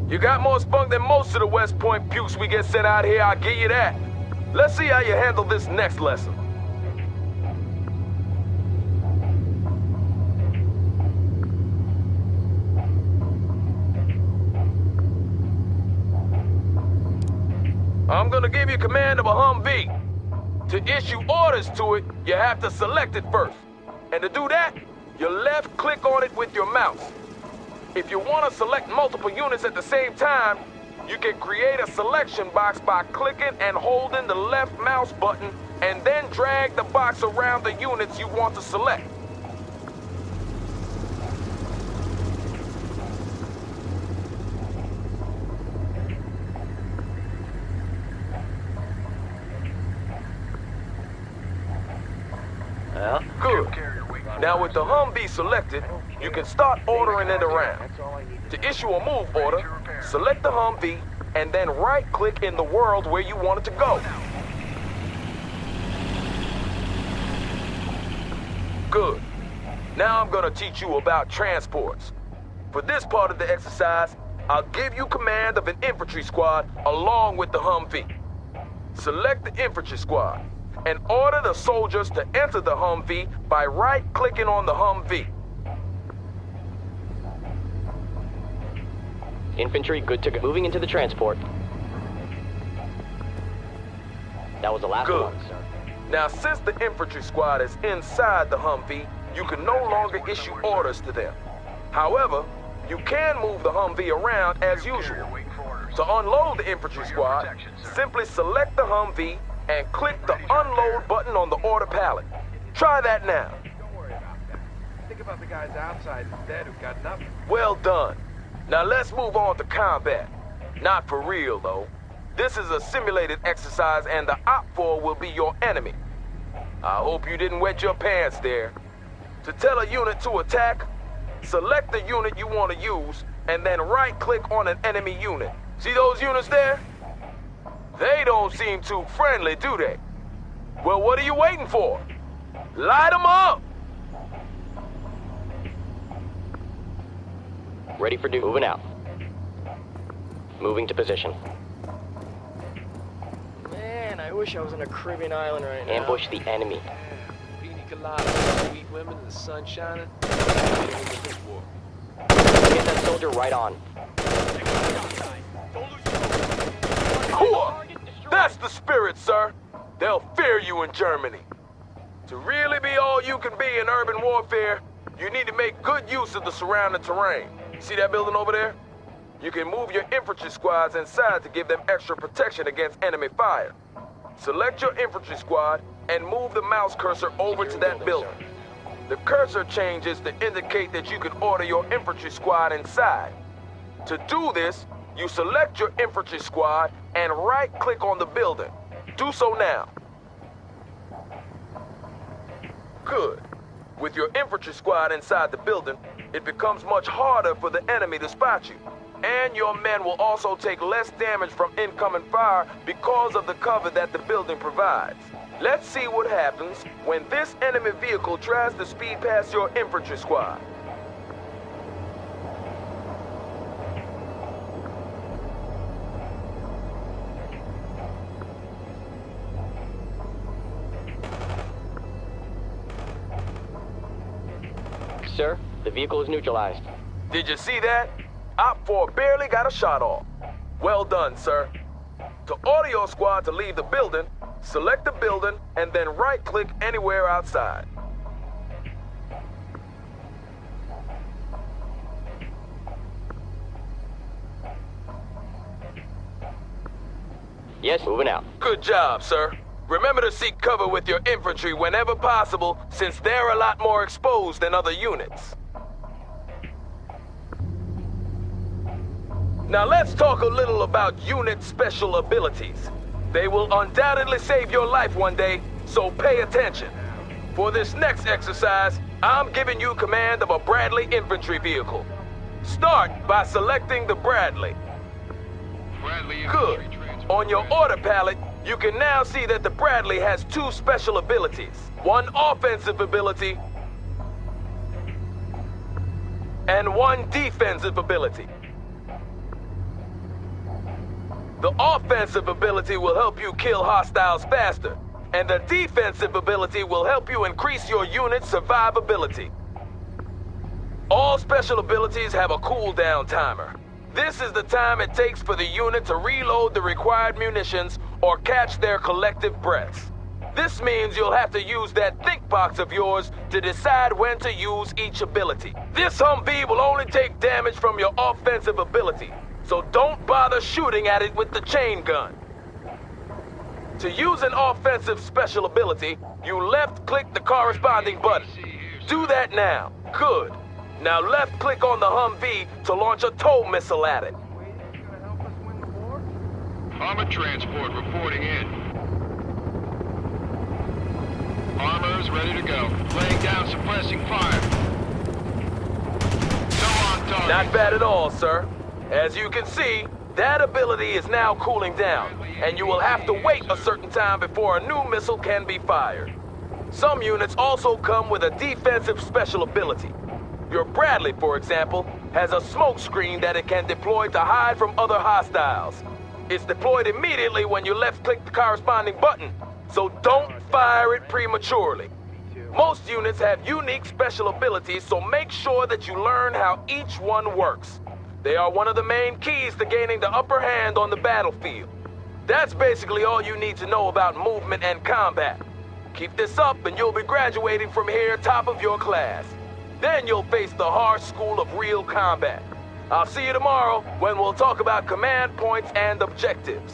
You got more spunk than most of the West Point pukes we get sent out here, I'll give you that. Let's see how you handle this next lesson. I'm gonna give you command of a Humvee. To issue orders to it, you have to select it first. And to do that, you left-click on it with your mouse. If you want to select multiple units at the same time, you can create a selection box by clicking and holding the left mouse button and then drag the box around the units you want to select. Good. Now with the Humvee selected, you can start ordering it around. To issue a move order, select the Humvee and then right-click in the world where you want it to go. Good. Now I'm gonna teach you about transports. For this part of the exercise, I'll give you command of an infantry squad along with the Humvee. Select the infantry squad and order the soldiers to enter the Humvee by right-clicking on the Humvee. Infantry, good to go. Moving into the transport. That was the last Good. one, sir. Now, since the infantry squad is inside the Humvee, you can no longer issue orders to them. However, you can move the Humvee around as usual. To unload the infantry squad, simply select the Humvee and click the unload button on the order pallet. Try that now. Don't worry about that. Think about the guys outside instead who've got nothing. Well done. Now let's move on to combat. Not for real, though. This is a simulated exercise and the OPFOR will be your enemy. I hope you didn't wet your pants there. To tell a unit to attack, select the unit you want to use and then right-click on an enemy unit. See those units there? They don't seem too friendly, do they? Well, what are you waiting for? Light them up! Ready for duty. Moving out. Moving to position. Man, I wish I was on a Caribbean island right now. Ambush the enemy. Pina colada, sweet women, the sun shining. Get that soldier right on. That's the spirit, sir. They'll fear you in Germany. To really be all you can be in urban warfare, you need to make good use of the surrounding terrain. See that building over there? You can move your infantry squads inside to give them extra protection against enemy fire. Select your infantry squad and move the mouse cursor over to that building. The cursor changes to indicate that you can order your infantry squad inside. To do this, you select your infantry squad and right-click on the building. Do so now. Good. With your infantry squad inside the building, it becomes much harder for the enemy to spot you. And your men will also take less damage from incoming fire because of the cover that the building provides. Let's see what happens when this enemy vehicle tries to speed past your infantry squad. Sir, the vehicle is neutralized. Did you see that? OPFOR barely got a shot off. Well done, sir. To order your squad to leave the building, select the building and then right-click anywhere outside. Yes, moving out. Good job, sir. Remember to seek cover with your infantry whenever possible, since they're a lot more exposed than other units. Now let's talk a little about unit special abilities. They will undoubtedly save your life one day, so pay attention. For this next exercise, I'm giving you command of a Bradley infantry vehicle. Start by selecting the Bradley. Good. On your order palette, you can now see that the Bradley has two special abilities. One offensive ability and one defensive ability. The offensive ability will help you kill hostiles faster, and the defensive ability will help you increase your unit's survivability. All special abilities have a cooldown timer. This is the time it takes for the unit to reload the required munitions or catch their collective breaths. This means you'll have to use that think box of yours to decide when to use each ability. This Humvee will only take damage from your offensive ability, so don't bother shooting at it with the chain gun. To use an offensive special ability, you left-click the corresponding button. Do that now. Good. Now left-click on the Humvee to launch a tow missile at it. Swedish gonna help us win the war? Armored transport reporting in. Armors ready to go. Laying down suppressing fire. Go on target. Not bad at all, sir. As you can see, that ability is now cooling down, and you will have to wait a certain time before a new missile can be fired. Some units also come with a defensive special ability. Your Bradley, for example, has a smoke screen that it can deploy to hide from other hostiles. It's deployed immediately when you left-click the corresponding button, so don't fire it prematurely. Most units have unique special abilities, so make sure that you learn how each one works. They are one of the main keys to gaining the upper hand on the battlefield. That's basically all you need to know about movement and combat. Keep this up and you'll be graduating from here top of your class. Then you'll face the harsh school of real combat. I'll see you tomorrow when we'll talk about command points and objectives.